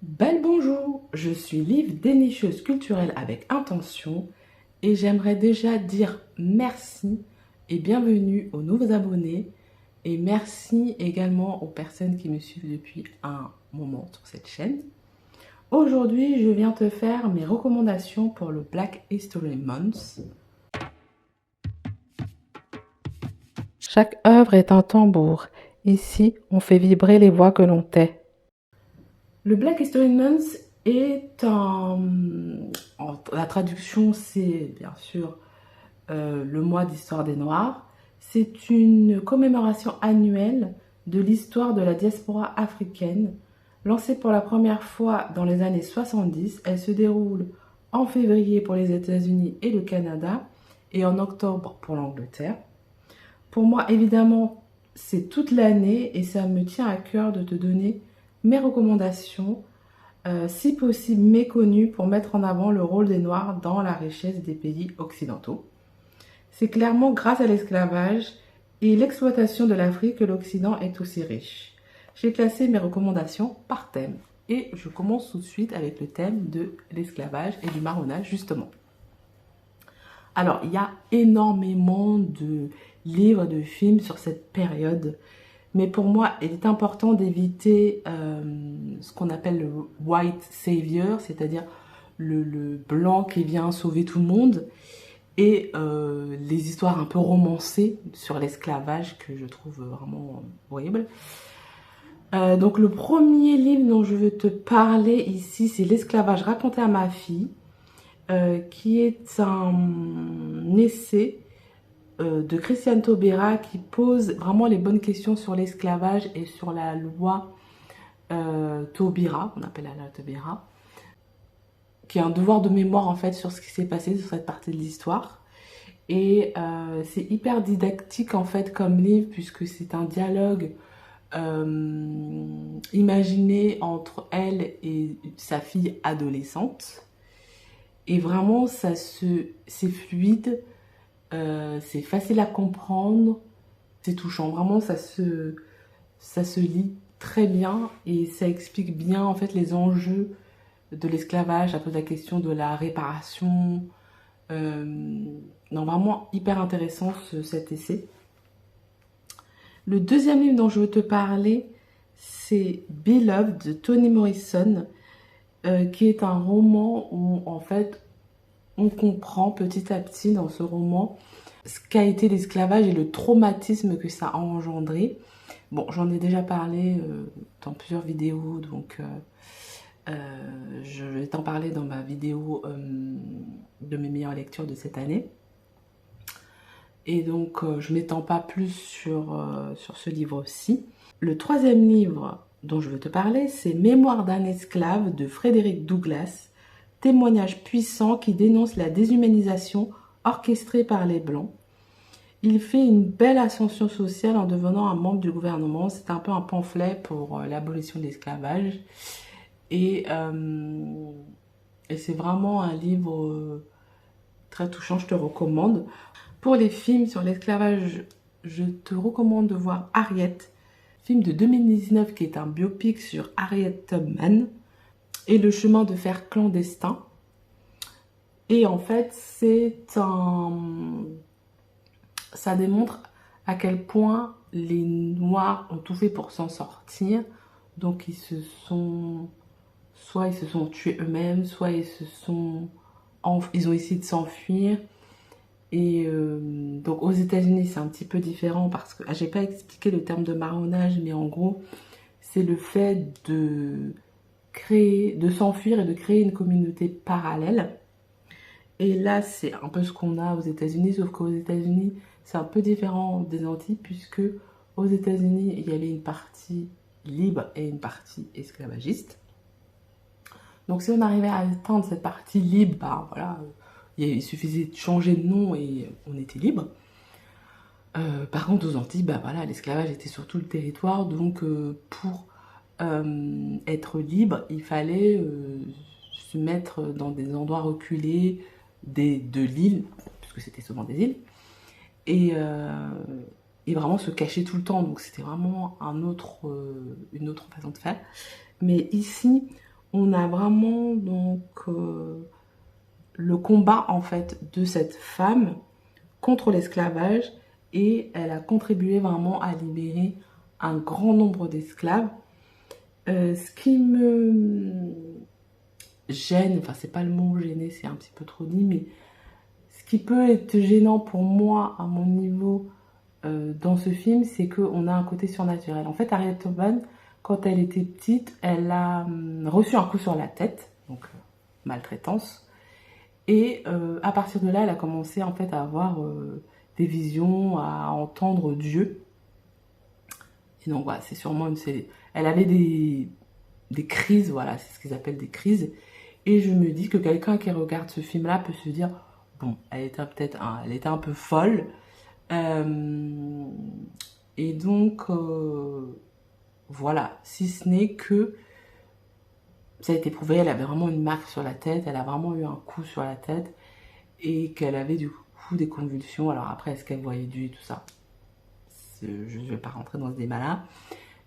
Belle bonjour, je suis Liv, dénicheuse culturelle avec intention et j'aimerais déjà dire merci et bienvenue aux nouveaux abonnés et merci également aux personnes qui me suivent depuis un moment sur cette chaîne. Aujourd'hui, je viens te faire mes recommandations pour le Black History Month. Chaque œuvre est un tambour. Ici, on fait vibrer les voix que l'on tait. Le Black History Month est la traduction, c'est bien sûr le mois d'histoire des Noirs. C'est une commémoration annuelle de l'histoire de la diaspora africaine. Lancée pour la première fois dans les années 70, elle se déroule en février pour les États-Unis et le Canada et en octobre pour l'Angleterre. Pour moi, évidemment, c'est toute l'année et ça me tient à cœur de te donner mes recommandations, si possible méconnues, pour mettre en avant le rôle des Noirs dans la richesse des pays occidentaux. C'est clairement grâce à l'esclavage et l'exploitation de l'Afrique que l'Occident est aussi riche. J'ai classé mes recommandations par thème et je commence tout de suite avec le thème de l'esclavage et du marronnage justement. Alors, il y a énormément de livres, de films sur cette période. Mais pour moi, il est important d'éviter ce qu'on appelle le white savior, c'est-à-dire le blanc qui vient sauver tout le monde, et les histoires un peu romancées sur l'esclavage que je trouve vraiment horrible. Donc le premier livre dont je veux te parler ici, c'est L'esclavage raconté à ma fille, qui est un essai de Christiane Taubira qui pose vraiment les bonnes questions sur l'esclavage et sur la loi Taubira, on appelle la loi Taubira, qui est un devoir de mémoire en fait sur ce qui s'est passé sur cette partie de l'histoire. Et c'est hyper didactique en fait comme livre puisque c'est un dialogue imaginé entre elle et sa fille adolescente. Et vraiment, c'est fluide, c'est facile à comprendre, c'est touchant. Vraiment, ça se lit très bien et ça explique bien en fait les enjeux de l'esclavage. Ça pose la question de la réparation. Non, vraiment hyper intéressant cet essai. Le deuxième livre dont je veux te parler, c'est Beloved de Toni Morrison, qui est un roman où en fait on comprend petit à petit dans ce roman ce qu'a été l'esclavage et le traumatisme que ça a engendré. Bon, j'en ai déjà parlé dans plusieurs vidéos, donc je vais t'en parler dans ma vidéo de mes meilleures lectures de cette année. Et donc, je ne m'étends pas plus sur ce livre-ci. Le troisième livre dont je veux te parler, c'est Mémoire d'un esclave de Frédéric Douglass, témoignage puissant qui dénonce la déshumanisation orchestrée par les Blancs. Il fait une belle ascension sociale en devenant un membre du gouvernement. C'est un peu un pamphlet pour l'abolition de l'esclavage. Et c'est vraiment un livre très touchant, je te recommande. Pour les films sur l'esclavage, je te recommande de voir Harriet, film de 2019 qui est un biopic sur Harriet Tubman, et Le chemin de fer clandestin. Et en fait, ça démontre à quel point les Noirs ont tout fait pour s'en sortir. Donc soit ils se sont tués eux-mêmes, soit ils ont essayé de s'enfuir. Et donc aux États-Unis, c'est un petit peu différent parce que j'ai pas expliqué le terme de marronnage, mais en gros, c'est le fait de s'enfuir et de créer une communauté parallèle. Et là, c'est un peu ce qu'on a aux États-Unis, sauf qu'aux États-Unis, c'est un peu différent des Antilles, puisque aux États-Unis, il y avait une partie libre et une partie esclavagiste. Donc si on arrivait à atteindre cette partie libre, bah voilà, il suffisait de changer de nom et on était libre. Par contre, aux Antilles, bah voilà, l'esclavage était sur tout le territoire, donc pour être libre, il fallait se mettre dans des endroits reculés de l'île, puisque c'était souvent des îles, et vraiment se cacher tout le temps. Donc c'était vraiment une autre façon de faire. Mais ici, on a vraiment donc le combat en fait de cette femme contre l'esclavage, et elle a contribué vraiment à libérer un grand nombre d'esclaves. Ce qui me gêne, enfin c'est pas le mot gêner, c'est un petit peu trop dit, mais ce qui peut être gênant pour moi à mon niveau dans ce film, c'est qu'on a un côté surnaturel. En fait, Harriet Tubman, quand elle était petite, elle a reçu un coup sur la tête, donc maltraitance. Et à partir de là, elle a commencé en fait à avoir des visions, à entendre Dieu. Et donc voilà, c'est sûrement une série. Elle avait des crises, voilà, c'est ce qu'ils appellent des crises. Et je me dis que quelqu'un qui regarde ce film-là peut se dire, bon, elle était peut-être elle était un peu folle. Euh, et donc, voilà, si ce n'est que ça a été prouvé, elle avait vraiment une marque sur la tête, elle a vraiment eu un coup sur la tête, et qu'elle avait du coup des convulsions. Alors après, est-ce qu'elle voyait Dieu et tout ça? Je ne vais pas rentrer dans ce débat-là.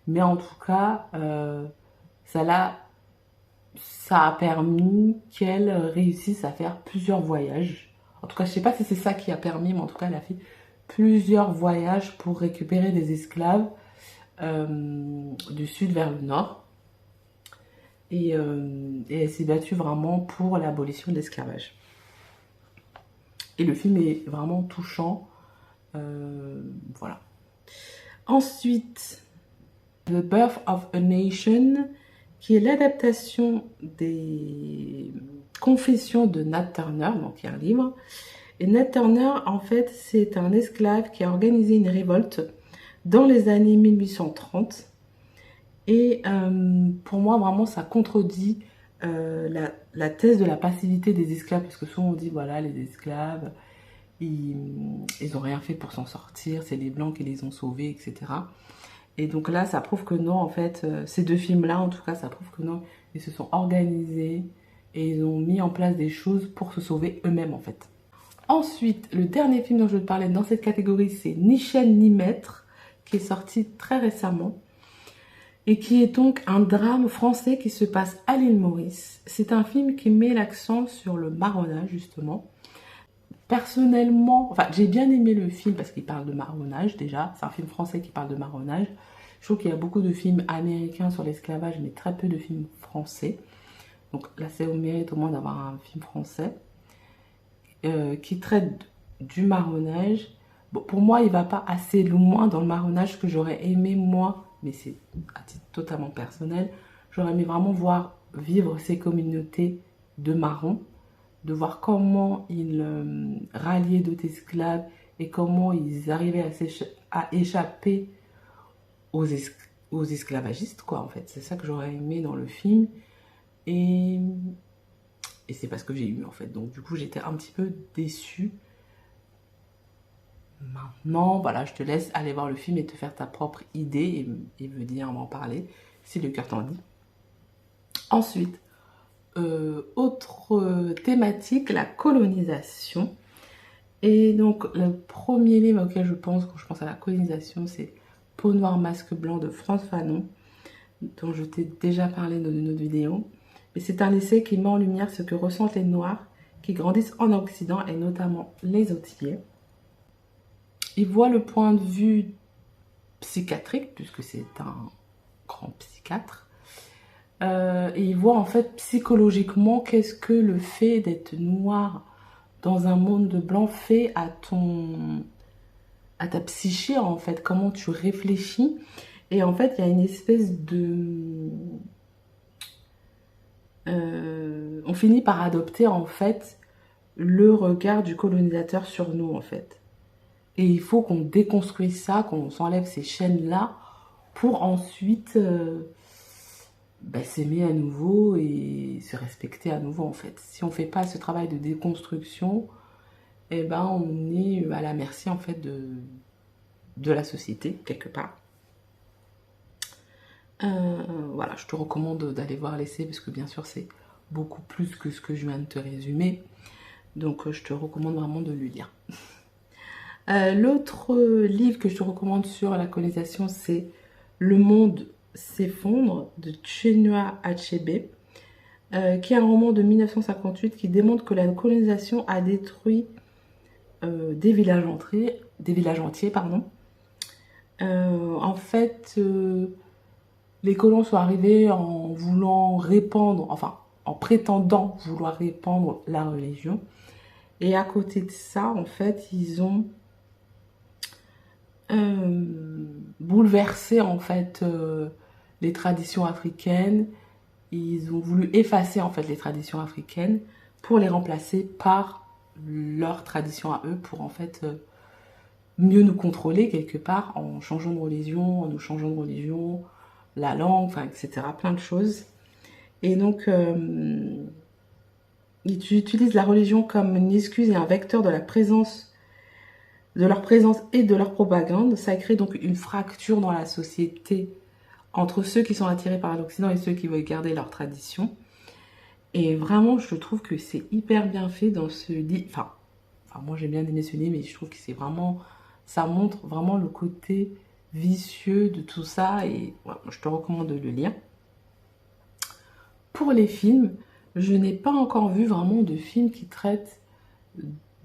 Mais en tout cas, ça a permis qu'elle réussisse à faire plusieurs voyages. En tout cas, je ne sais pas si c'est ça qui a permis, mais en tout cas, elle a fait plusieurs voyages pour récupérer des esclaves du sud vers le nord. Et elle s'est battue vraiment pour l'abolition de l'esclavage. Et le film est vraiment touchant. Voilà. Ensuite, The Birth of a Nation, qui est l'adaptation des Confessions de Nat Turner, donc il y a un livre. Et Nat Turner, en fait, c'est un esclave qui a organisé une révolte dans les années 1830. Et pour moi, vraiment, ça contredit la thèse de la passivité des esclaves, parce que souvent on dit, voilà, les esclaves, ils ont rien fait pour s'en sortir, c'est les Blancs qui les ont sauvés, etc. Et donc là, ça prouve que non, en fait, ces deux films-là, en tout cas, ça prouve que non, ils se sont organisés et ils ont mis en place des choses pour se sauver eux-mêmes, en fait. Ensuite, le dernier film dont je vais te parler dans cette catégorie, c'est Ni chaîne ni maître, qui est sorti très récemment et qui est donc un drame français qui se passe à l'île Maurice. C'est un film qui met l'accent sur le marronnage, justement. Personnellement, enfin, j'ai bien aimé le film parce qu'il parle de marronnage déjà. C'est un film français qui parle de marronnage. Je trouve qu'il y a beaucoup de films américains sur l'esclavage, mais très peu de films français. Donc là, c'est au mérite au moins d'avoir un film français qui traite du marronnage. Bon, pour moi, il ne va pas assez loin dans le marronnage que j'aurais aimé, moi, mais c'est à titre totalement personnel. J'aurais aimé vraiment voir vivre ces communautés de marrons, de voir comment ils ralliaient d'autres esclaves et comment ils arrivaient à échapper aux, aux esclavagistes, quoi, en fait. C'est ça que j'aurais aimé dans le film. Et, et c'est pas ce que j'ai eu, en fait. Donc, du coup, j'étais un petit peu déçue. Maintenant, voilà, je te laisse aller voir le film et te faire ta propre idée et me dire, m'en parler, si le cœur t'en dit. Ensuite, autre thématique, la colonisation. Et donc, le premier livre auquel je pense quand je pense à la colonisation, c'est Peau noire, masque blanc de France Fanon, dont je t'ai déjà parlé dans une autre vidéo. Mais c'est un essai qui met en lumière ce que ressentent les Noirs qui grandissent en Occident, et notamment les Antillais. Il voit le point de vue psychiatrique, puisque c'est un grand psychiatre. Et il voit en fait psychologiquement qu'est-ce que le fait d'être noir dans un monde de blanc fait à ta psyché, en fait, comment tu réfléchis. Et en fait, il y a une espèce de... on finit par adopter, en fait, le regard du colonisateur sur nous, en fait. Et il faut qu'on déconstruise ça, qu'on s'enlève ces chaînes-là pour ensuite s'aimer à nouveau et se respecter à nouveau, en fait. Si on ne fait pas ce travail de déconstruction, eh ben, on est à la merci, en fait, de la société, quelque part. Voilà, je te recommande d'aller voir l'essai parce que bien sûr, c'est beaucoup plus que ce que je viens de te résumer. Donc, je te recommande vraiment de le lire. L'autre livre que je te recommande sur la colonisation, c'est Le monde s'effondre de Chinua Achebe. qui est un roman de 1958 qui démontre que la colonisation a détruit des villages entiers, pardon. En fait, les colons sont arrivés en voulant répandre, enfin, en prétendant vouloir répandre la religion. Et à côté de ça, en fait, ils ont bouleversé, en fait, les traditions africaines. Ils ont voulu effacer, en fait, les traditions africaines pour les remplacer par leurs traditions à eux, pour, en fait, mieux nous contrôler, quelque part, en changeant de religion, en nous changeant de religion, la langue, enfin, etc. Plein de choses. Et donc, ils utilisent la religion comme une excuse et un vecteur de la présence, de leur présence et de leur propagande. Ça crée donc une fracture dans la société entre ceux qui sont attirés par l'Occident et ceux qui veulent garder leur tradition. Et vraiment, je trouve que c'est hyper bien fait dans ce livre. Enfin, moi j'ai bien aimé ce livre, mais je trouve que c'est vraiment, ça montre vraiment le côté vicieux de tout ça. Et ouais, je te recommande de le lire. Pour les films, je n'ai pas encore vu vraiment de films qui traitent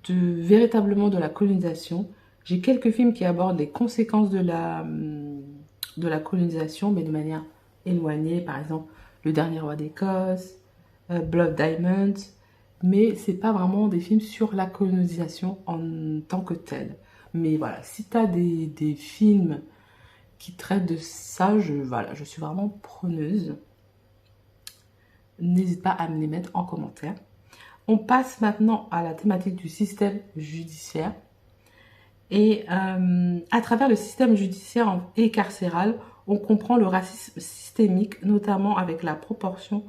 véritablement de la colonisation. J'ai quelques films qui abordent les conséquences de la colonisation, mais de manière éloignée. Par exemple, Le Dernier Roi d'Écosse, Blood Diamond. Mais c'est pas vraiment des films sur la colonisation en tant que telle. Mais voilà, si tu as des films qui traitent de ça, je suis vraiment preneuse. N'hésite pas à me les mettre en commentaire. On passe maintenant à la thématique du système judiciaire. Et à travers le système judiciaire et carcéral, on comprend le racisme systémique, notamment avec la proportion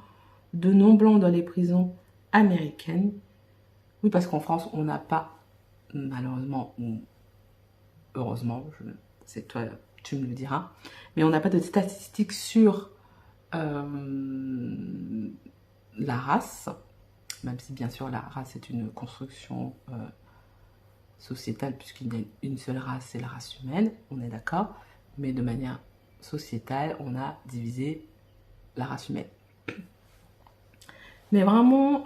de non-blancs dans les prisons américaines. Oui, parce qu'en France, on n'a pas, malheureusement ou heureusement, c'est toi, tu me le diras, mais on n'a pas de statistiques sur la race, même si bien sûr la race est une construction sociétale, puisqu'il y a une seule race, c'est la race humaine, on est d'accord, mais de manière sociétale, on a divisé la race humaine. Mais vraiment,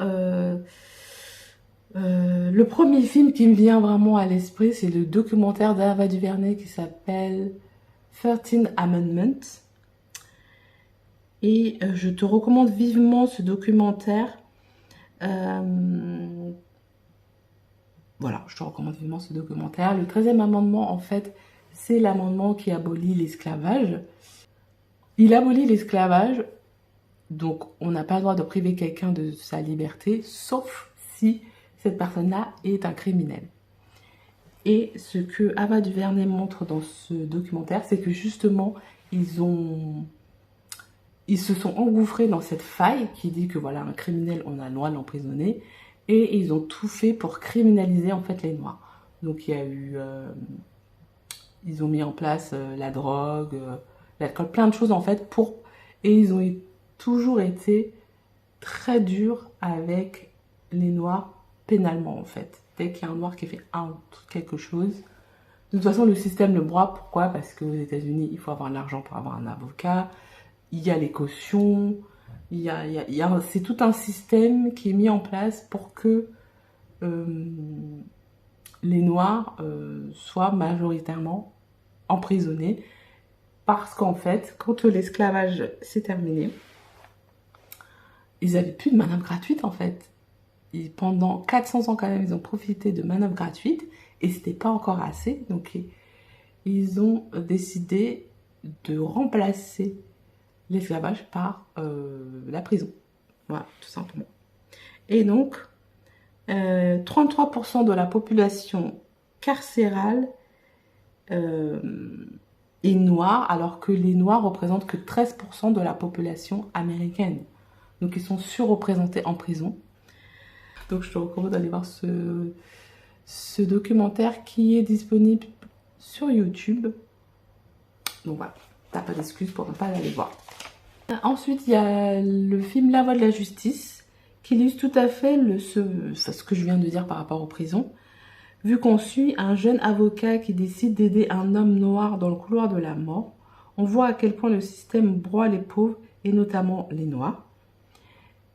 le premier film qui me vient vraiment à l'esprit, c'est le documentaire d'Ava DuVernay qui s'appelle 13 Amendments. Et je te recommande vivement ce documentaire. Voilà, je te recommande vivement ce documentaire. Le 13e amendement, en fait, c'est l'amendement qui abolit l'esclavage. Il abolit l'esclavage, donc on n'a pas le droit de priver quelqu'un de sa liberté, sauf si cette personne-là est un criminel. Et ce que Ava DuVernay montre dans ce documentaire, c'est que justement, ils se sont engouffrés dans cette faille qui dit que voilà, un criminel, on a le droit de l'emprisonner. Et ils ont tout fait pour criminaliser en fait les Noirs. Donc il y a eu... ils ont mis en place la drogue, l'alcool, plein de choses en fait pour... Et ils ont toujours été très durs avec les Noirs pénalement en fait. Dès qu'il y a un Noir qui fait quelque chose... De toute façon, le système le broie. Pourquoi? Parce qu'aux États-Unis, il faut avoir de l'argent pour avoir un avocat. Il y a les cautions... c'est tout un système qui est mis en place pour que les Noirs soient majoritairement emprisonnés. Parce qu'en fait, quand l'esclavage s'est terminé, ils n'avaient plus de manœuvre gratuite en fait. Et pendant 400 ans quand même, ils ont profité de manœuvres gratuites et c'était pas encore assez. Donc ils ont décidé de remplacer l'esclavage par la prison. Voilà, tout simplement. Et donc, 33% de la population carcérale est noire, alors que les Noirs représentent que 13% de la population américaine. Donc, ils sont surreprésentés en prison. Donc, je te recommande d'aller voir ce documentaire qui est disponible sur YouTube. Donc, voilà, t'as pas d'excuse pour ne pas aller voir. Ensuite, il y a le film La Voie de la justice, qui illustre tout à fait ce que je viens de dire par rapport aux prisons. Vu qu'on suit un jeune avocat qui décide d'aider un homme noir dans le couloir de la mort, on voit à quel point le système broie les pauvres, et notamment les Noirs.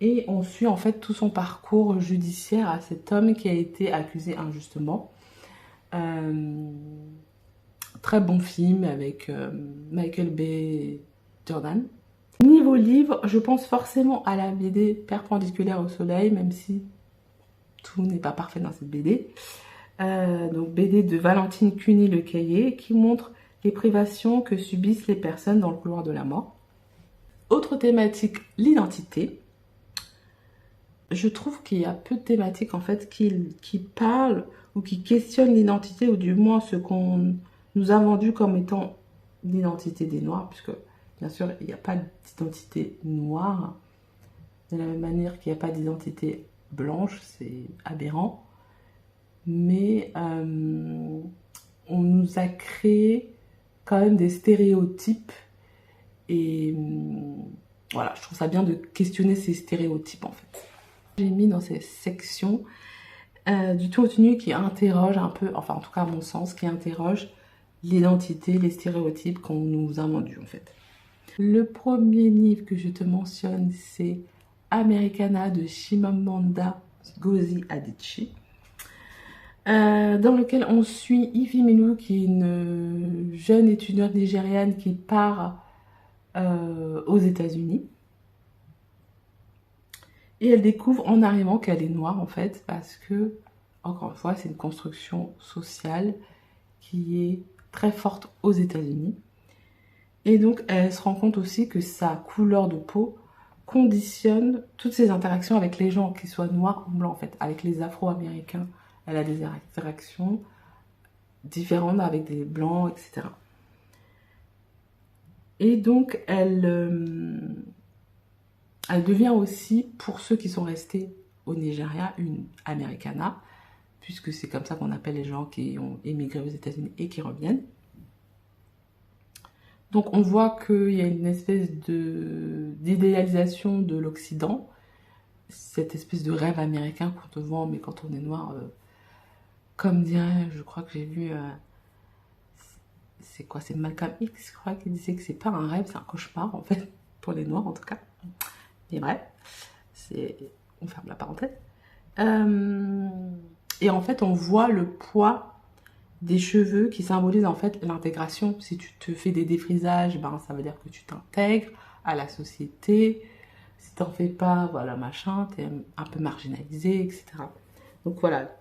Et on suit en fait tout son parcours judiciaire à cet homme qui a été accusé injustement. Très bon film avec Michael B. Jordan. Niveau livre, je pense forcément à la BD Perpendiculaire au soleil, même si tout n'est pas parfait dans cette BD. Donc BD de Valentine Cuny-Le Caillé, qui montre les privations que subissent les personnes dans le couloir de la mort. Autre thématique, l'identité. Je trouve qu'il y a peu de thématiques en fait qui parlent ou qui questionnent l'identité, ou du moins ce qu'on nous a vendu comme étant l'identité des Noirs, puisque bien sûr il n'y a pas d'identité noire, de la même manière qu'il n'y a pas d'identité blanche, c'est aberrant. Mais on nous a créé quand même des stéréotypes, et voilà, je trouve ça bien de questionner ces stéréotypes en fait. J'ai mis dans ces sections du tout au nu qui interroge un peu, enfin en tout cas à mon sens, qui interroge l'identité, les stéréotypes qu'on nous a vendus en fait. Le premier livre que je te mentionne, c'est Americana de Chimamanda Ngozi Adichie, dans lequel on suit Ify Melu, qui est une jeune étudiante nigériane qui part aux États-Unis. Et elle découvre en arrivant qu'elle est noire en fait, parce que, encore une fois, c'est une construction sociale qui est très forte aux États-Unis. Et donc, elle se rend compte aussi que sa couleur de peau conditionne toutes ses interactions avec les gens, qu'ils soient noirs ou blancs en fait. Avec les Afro-Américains, elle a des interactions différentes avec des blancs, etc. Et donc, elle devient aussi, pour ceux qui sont restés au Nigeria, une Americana, puisque c'est comme ça qu'on appelle les gens qui ont émigré aux États-Unis et qui reviennent. Donc on voit qu'il y a une espèce d'idéalisation de l'Occident, cette espèce de rêve américain qu'on te vend, mais quand on est noir, comme dirait, je crois que j'ai vu, c'est quoi, c'est Malcolm X, je crois, qui disait que c'est pas un rêve, c'est un cauchemar en fait, pour les noirs en tout cas. Mais bref, on ferme la parenthèse. Et en fait, on voit le poids des cheveux qui symbolisent en fait l'intégration. Si tu te fais des défrisages, ben, ça veut dire que tu t'intègres à la société. Si t'en fais pas, voilà, machin, t'es un peu marginalisé, etc. Donc voilà,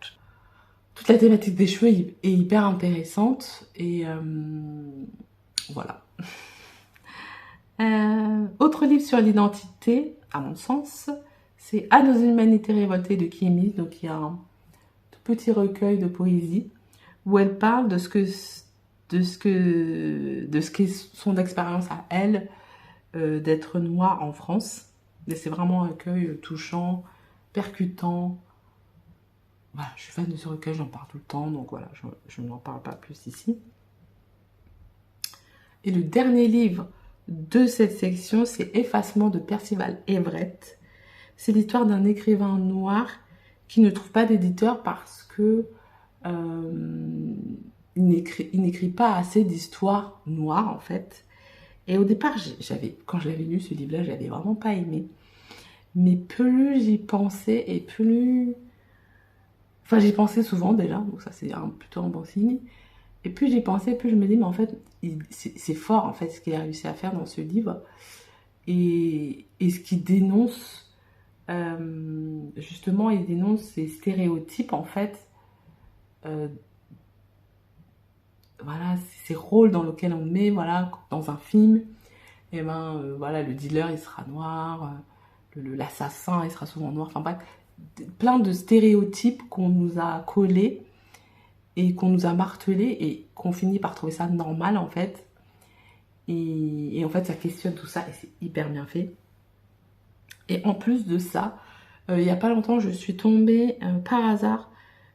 toute la thématique des cheveux est hyper intéressante. Et voilà. Autre livre sur l'identité, à mon sens, c'est À nos humanités révoltées de Kimi. Donc il y a un tout petit recueil de poésie où elle parle de ce qu'est son expérience à elle d'être noire en France. Et c'est vraiment un recueil touchant, percutant. Voilà, je suis fan de ce recueil, j'en parle tout le temps, donc voilà, je n'en parle pas plus ici. Et le dernier livre de cette section, c'est Effacement de Percival Everett. C'est l'histoire d'un écrivain noir qui ne trouve pas d'éditeur parce que il n'écrit pas assez d'histoires noires en fait. Et au départ, quand je l'avais lu ce livre-là, j'avais vraiment pas aimé. Mais plus j'y pensais et plus... Enfin, j'y pensais souvent déjà, donc ça c'est plutôt un bon signe. Et plus j'y pensais, plus je me dis, mais en fait, c'est fort en fait ce qu'il a réussi à faire dans ce livre. Et ce qu'il dénonce, justement, il dénonce ces stéréotypes en fait. Voilà, ces rôles dans lesquels on met, voilà, dans un film, et ben voilà, le dealer il sera noir, l'assassin il sera souvent noir, enfin bref, plein de stéréotypes qu'on nous a collés et qu'on nous a martelés et qu'on finit par trouver ça normal en fait. Et en fait ça questionne tout ça et c'est hyper bien fait. Et en plus de ça, il n'y a pas longtemps je suis tombée par hasard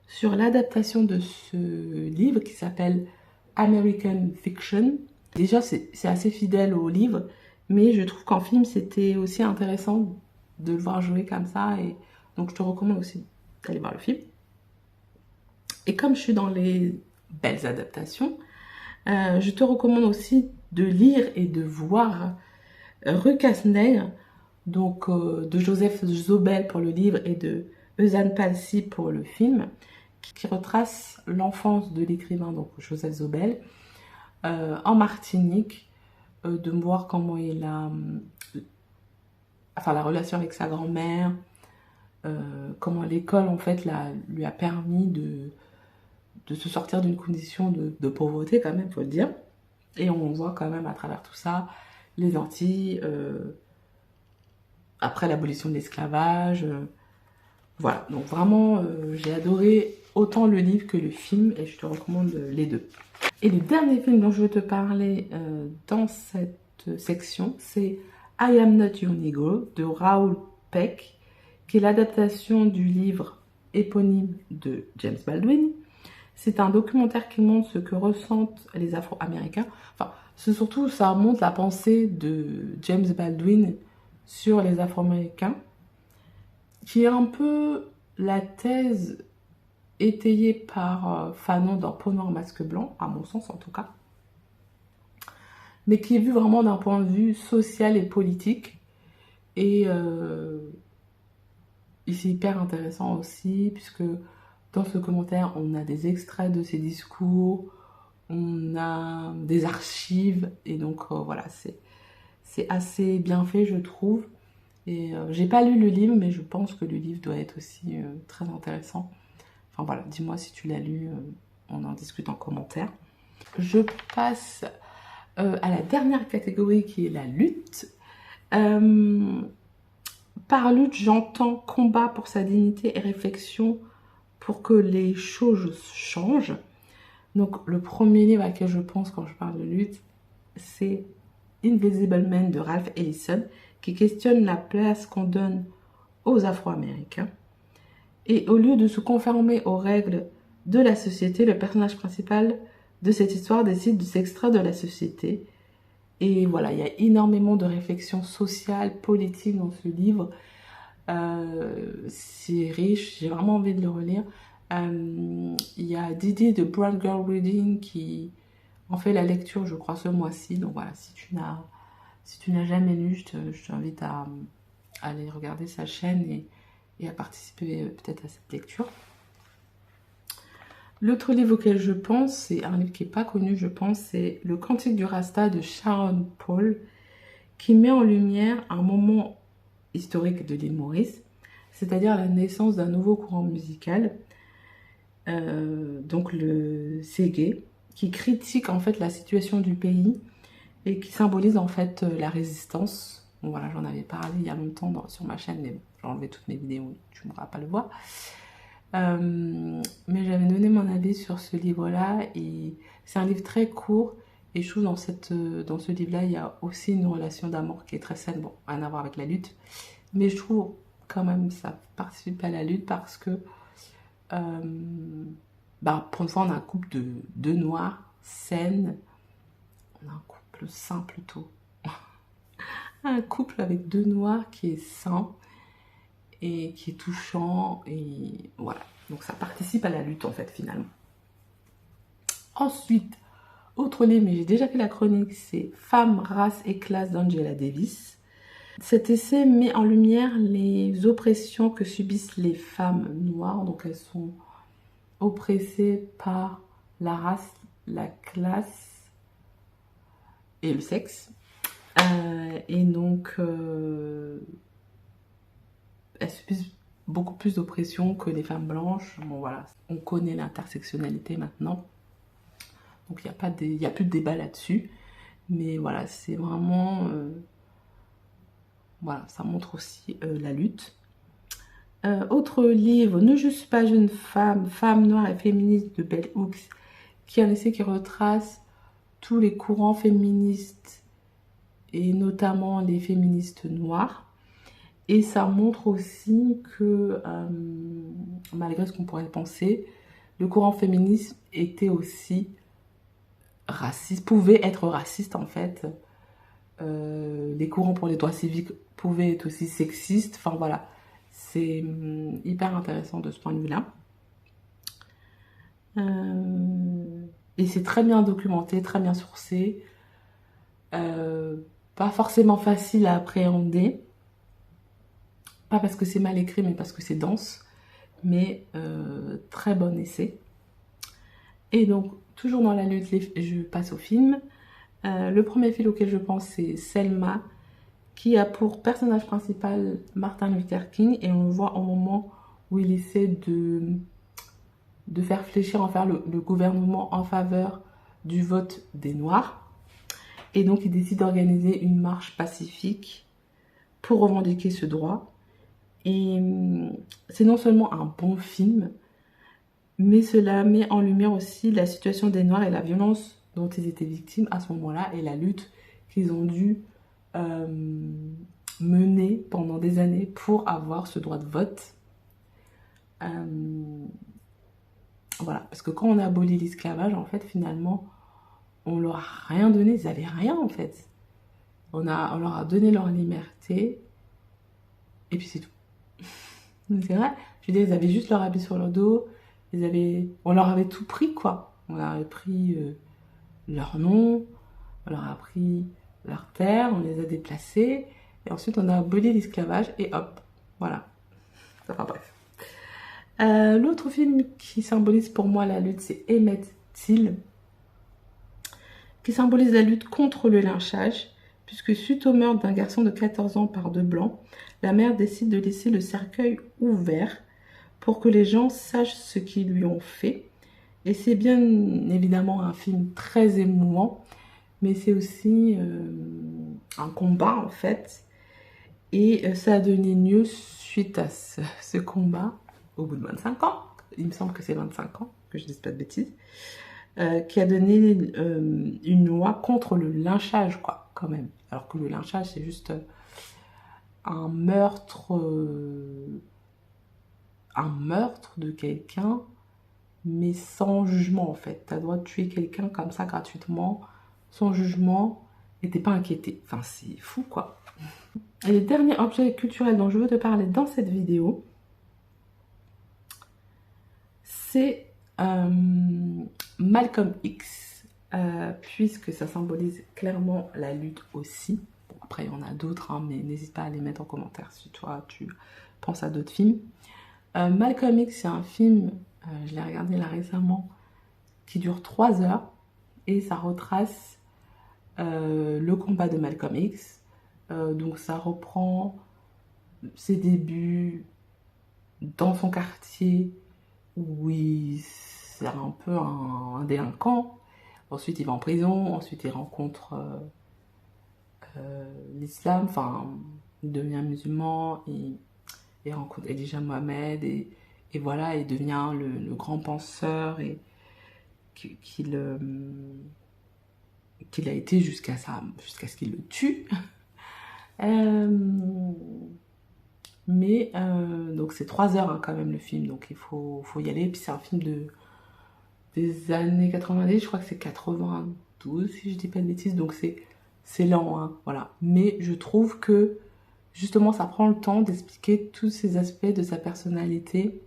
sur l'adaptation de ce livre qui s'appelle American Fiction. Déjà, c'est assez fidèle au livre, mais je trouve qu'en film, c'était aussi intéressant de le voir jouer comme ça. Et donc, je te recommande aussi d'aller voir le film. Et comme je suis dans les belles adaptations, je te recommande aussi de lire et de voir Rue Casse-Nègre, donc de Joseph Zobel pour le livre et de Eusanne Palcy pour le film, qui retrace l'enfance de l'écrivain, donc Joseph Zobel, en Martinique, de voir comment il a, enfin la relation avec sa grand-mère, comment l'école en fait lui a permis de se sortir d'une condition de pauvreté quand même, faut le dire. Et on voit quand même à travers tout ça les Antilles, après l'abolition de l'esclavage. Voilà, donc vraiment j'ai adoré autant le livre que le film et je te recommande les deux. Et le dernier film dont je veux te parler dans cette section, c'est I Am Not Your Negro de Raoul Peck, qui est l'adaptation du livre éponyme de James Baldwin. C'est un documentaire qui montre ce que ressentent les Afro-Américains. Enfin, c'est surtout, ça montre la pensée de James Baldwin sur les Afro-Américains, qui est un peu la thèse étayée par Fanon dans Peau noire, masque blanc, à mon sens en tout cas, mais qui est vue vraiment d'un point de vue social et politique. Et c'est hyper intéressant aussi, puisque dans ce commentaire, on a des extraits de ses discours, on a des archives, et donc voilà, c'est assez bien fait, je trouve. Et j'ai pas lu le livre, mais je pense que le livre doit être aussi très intéressant. Enfin voilà, dis-moi si tu l'as lu, on en discute en commentaire. Je passe à la dernière catégorie qui est la lutte. Par lutte, j'entends combat pour sa dignité et réflexion pour que les choses changent. Donc le premier livre à quel je pense quand je parle de lutte, c'est Invisible Man de Ralph Ellison, qui questionne la place qu'on donne aux Afro-Américains. Et au lieu de se conformer aux règles de la société, le personnage principal de cette histoire décide de s'extraire de la société. Et voilà, il y a énormément de réflexions sociales, politiques dans ce livre. C'est riche, j'ai vraiment envie de le relire. Il y a Didi de Brown Girl Reading qui en fait la lecture, je crois, ce mois-ci. Donc voilà, si tu n'as jamais lu, je t'invite à aller regarder sa chaîne et à participer peut-être à cette lecture. L'autre livre auquel je pense, c'est un livre qui n'est pas connu, je pense, c'est Le Cantique du Rasta de Sharon Paul, qui met en lumière un moment historique de l'île Maurice, c'est-à-dire la naissance d'un nouveau courant musical, donc le Ségué, qui critique en fait la situation du pays et qui symbolise en fait la résistance. Bon, voilà, j'en avais parlé il y a longtemps sur ma chaîne, mais bon, j'ai enlevé toutes mes vidéos, tu ne pourras pas le voir. Mais j'avais donné mon avis sur ce livre-là et c'est un livre très court et je trouve dans ce livre-là, il y a aussi une relation d'amour qui est très saine, bon, rien à voir avec la lutte, mais je trouve quand même ça participe à la lutte parce que pour une fois, on a un couple de deux noirs saines, on a un couple sain plutôt, un couple avec deux noirs qui est sain et qui est touchant et voilà. Donc ça participe à la lutte en fait finalement. Ensuite, autre livre, mais j'ai déjà fait la chronique, c'est Femmes, race et classe d'Angela Davis. Cet essai met en lumière les oppressions que subissent les femmes noires. Donc elles sont oppressées par la race, la classe et le sexe. Et donc elles subissent beaucoup plus d'oppression que les femmes blanches. Bon voilà, on connaît l'intersectionnalité maintenant. Donc il n'y a plus de débat là-dessus. Mais voilà, c'est vraiment... voilà, ça montre aussi la lutte. Autre livre, Ne juste pas jeune femme, femme noire et féministe de Bell Hooks, qui est un essai qui retrace tous les courants féministes et notamment les féministes noires. Et ça montre aussi que, malgré ce qu'on pourrait penser, le courant féministe était aussi raciste, pouvait être raciste en fait. Les courants pour les droits civiques pouvaient être aussi sexistes. Enfin voilà, c'est hyper intéressant de ce point de vue-là. Et c'est très bien documenté, très bien sourcé. Pas forcément facile à appréhender. Pas parce que c'est mal écrit, mais parce que c'est dense. Mais très bon essai. Et donc, toujours dans la lutte, je passe au film. Le premier film auquel je pense, c'est Selma, qui a pour personnage principal Martin Luther King. Et on le voit au moment où il essaie de faire fléchir en faire le gouvernement en faveur du vote des Noirs. Et donc, il décide d'organiser une marche pacifique pour revendiquer ce droit. Et c'est non seulement un bon film, mais cela met en lumière aussi la situation des Noirs et la violence dont ils étaient victimes à ce moment-là et la lutte qu'ils ont dû mener pendant des années pour avoir ce droit de vote. Voilà, parce que quand on a aboli l'esclavage, en fait, finalement, on leur a rien donné, ils n'avaient rien, en fait. On leur a donné leur liberté, et puis c'est tout. C'est vrai, je veux dire, ils avaient juste leur habit sur leur dos, on leur avait tout pris, quoi. On leur avait pris leur nom, on leur a pris leur terre, on les a déplacés, et ensuite on a aboli l'esclavage, et hop, voilà. Enfin bref. L'autre film qui symbolise pour moi la lutte, c'est Emmett Till, qui symbolise la lutte contre le lynchage, puisque suite au meurtre d'un garçon de 14 ans par deux blancs, la mère décide de laisser le cercueil ouvert pour que les gens sachent ce qu'ils lui ont fait. Et c'est bien évidemment un film très émouvant, mais c'est aussi un combat en fait. Et ça a donné lieu suite à ce combat, au bout de 25 ans, il me semble que c'est 25 ans, que je ne dise pas de bêtises, qui a donné une loi contre le lynchage, quoi, quand même. Alors que le lynchage, c'est juste un meurtre de quelqu'un, mais sans jugement, en fait. Tu as le droit de tuer quelqu'un comme ça, gratuitement, sans jugement, et t'es pas inquiété. Enfin, c'est fou, quoi. Et le dernier objet culturel dont je veux te parler dans cette vidéo, c'est Malcolm X, puisque ça symbolise clairement la lutte aussi. Bon, après, il y en a d'autres, hein, mais n'hésite pas à les mettre en commentaire si toi, tu penses à d'autres films. Malcolm X, c'est un film, je l'ai regardé là récemment, qui dure 3 heures, et ça retrace le combat de Malcolm X. Donc ça reprend ses débuts dans son quartier, où c'est un peu un délinquant. Ensuite, il va en prison. Ensuite, il rencontre l'islam. Enfin, il devient musulman. Il rencontre Elijah Mohammed. Et voilà, il devient le grand penseur qu'il a été jusqu'à ce qu'il le tue. Donc c'est 3 heures hein, quand même le film, donc il faut y aller. Puis c'est un film des années 90, je crois que c'est 92 si je dis pas de bêtises, donc c'est lent, hein, voilà. Mais je trouve que justement ça prend le temps d'expliquer tous ces aspects de sa personnalité.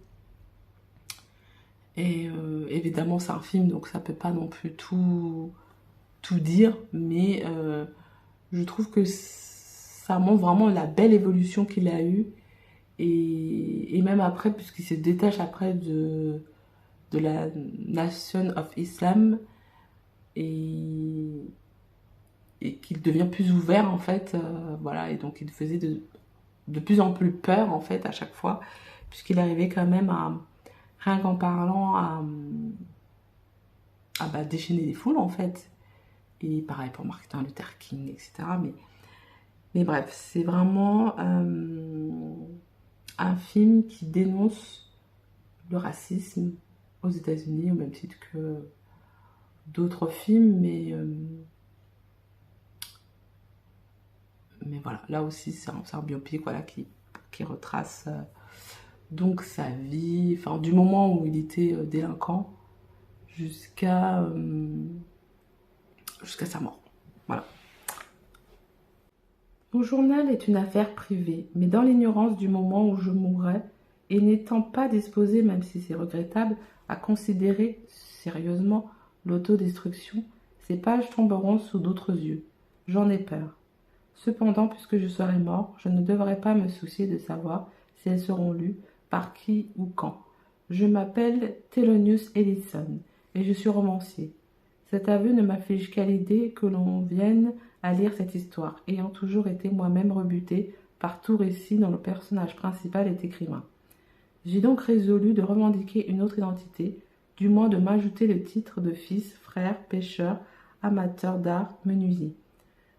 Et évidemment c'est un film, donc ça peut pas non plus tout dire, mais je trouve que ça montre vraiment la belle évolution qu'il a eue. Et même après, puisqu'il se détache après de la Nation of Islam et qu'il devient plus ouvert en fait, voilà, et donc il faisait de plus en plus peur en fait à chaque fois, puisqu'il arrivait quand même rien qu'en parlant, à déchaîner des foules en fait. Et pareil pour Martin Luther King, etc. Mais bref, c'est vraiment un film qui dénonce le racisme aux États-Unis, au même titre que d'autres films, mais voilà, là aussi c'est un biopic, voilà, qui retrace donc sa vie, enfin du moment où il était délinquant jusqu'à sa mort. Voilà. Mon journal est une affaire privée, mais dans l'ignorance du moment où je mourrai, et n'étant pas disposée, même si c'est regrettable, à considérer sérieusement l'autodestruction, ces pages tomberont sous d'autres yeux. J'en ai peur. Cependant, puisque je serai mort, je ne devrais pas me soucier de savoir si elles seront lues, par qui ou quand. Je m'appelle Thelonious Ellison et je suis romancier. Cet aveu ne m'afflige qu'à l'idée que l'on vienne à lire cette histoire, ayant toujours été moi-même rebuté par tout récit dont le personnage principal est écrivain. J'ai donc résolu de revendiquer une autre identité, du moins de m'ajouter le titre de fils, frère, pêcheur, amateur d'art, menuisier.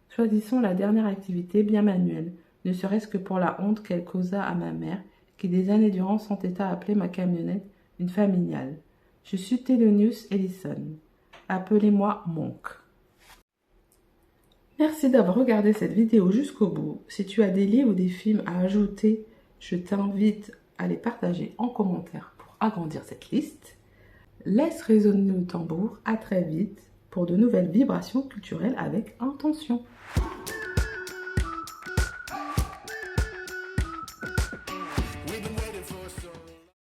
Choisissons la dernière activité bien manuelle, ne serait-ce que pour la honte qu'elle causa à ma mère, qui des années durant s'entêta à appeler ma camionnette une familiale. Je suis Thelonious Ellison. Appelez-moi Monk. Merci d'avoir regardé cette vidéo jusqu'au bout. Si tu as des livres ou des films à ajouter, je t'invite à les partager en commentaire pour agrandir cette liste. Laisse résonner le tambour. À très vite pour de nouvelles vibrations culturelles avec intention.